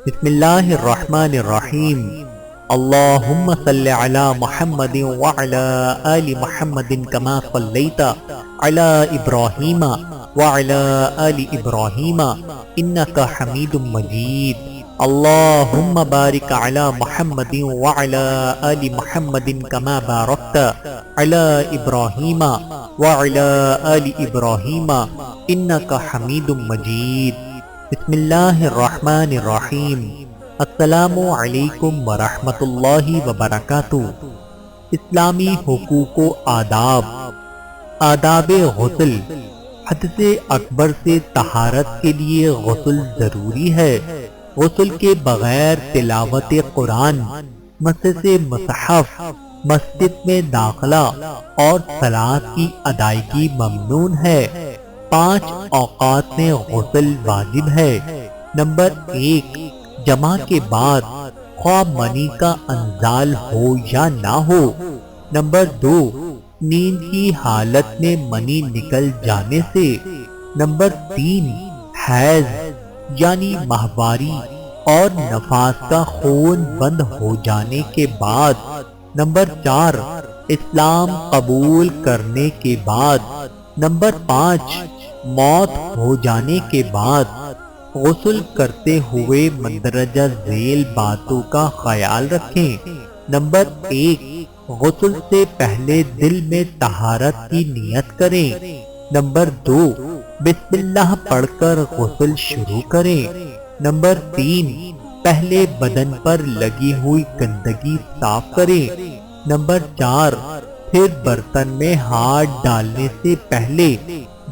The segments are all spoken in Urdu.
بسم اللہ الرحمن الرحیم اللہم صلی علی محمد وعلی آل محمد کما صلیت علی ابراہیم وعلی آل ابراہیم انکا حمید مجید اللہم بارک علی محمد وعلی آل محمد کما بارکت علی ابراہیم وعلی آل ابراہیم انکا حمید مجید۔ بسم اللہ الرحمن الرحیم۔ السلام علیکم ورحمۃ اللہ وبرکاتہ۔ اسلامی حقوق و آداب۔ آداب غسل۔ حدث اکبر سے طہارت کے لیے غسل ضروری ہے۔ غسل کے بغیر تلاوت قرآن، مس مصحف، مسجد میں داخلہ اور صلاۃ کی ادائیگی ممنوع ہے۔ 5 اوقات میں غسل واجب ہے۔ نمبر 1، جمع کے بعد خواہ منی کا انزال ہو یا نہ ہو۔ نمبر 2، نیند کی حالت میں منی نکل جانے سے۔ نمبر 3، حیض یعنی ماہواری اور نفاس کا خون بند ہو جانے کے بعد۔ نمبر 4، اسلام قبول کرنے کے بعد۔ نمبر 5، موت ہو جانے کے بعد۔ غسل کرتے ہوئے مندرجہ ذیل باتوں کا خیال رکھیں۔ نمبر 1، غسل سے پہلے دل میں طہارت کی نیت کریں۔ نمبر 2، بسم اللہ پڑھ کر غسل شروع کریں۔ نمبر 3، پہلے بدن پر لگی ہوئی گندگی صاف کریں۔ نمبر 4، پھر برتن میں ہاتھ ڈالنے سے پہلے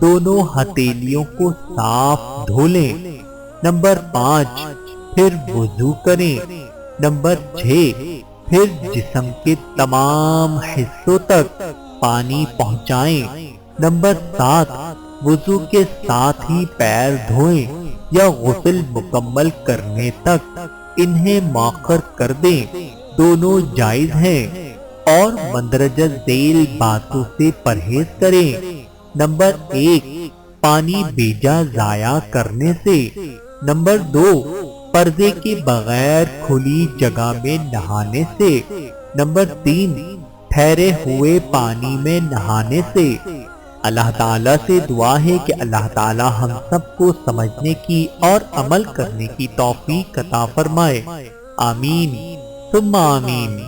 دونوں ہتھیلیوں کو صاف دھو لیں۔ نمبر 5، پھر وضو کریں۔ نمبر 6، پھر جسم کے تمام حصوں تک پانی پہنچائیں۔ نمبر 7، وضو کے ساتھ ہی پیر دھوئیں یا غسل مکمل کرنے تک انہیں مؤخر کر دیں، دونوں جائز ہیں، اور مندرجہ ذیل باتوں سے پرہیز کریں۔ نمبر 1، پانی بیجا ضائع کرنے سے۔ نمبر 2، پردے کے بغیر کھلی جگہ میں نہانے سے۔ نمبر 3، ٹھہرے ہوئے پانی میں نہانے سے۔ اللہ تعالیٰ سے دعا ہے کہ اللہ تعالیٰ ہم سب کو سمجھنے کی اور عمل کرنے کی توفیق عطا فرمائے۔ آمین ثم آمین۔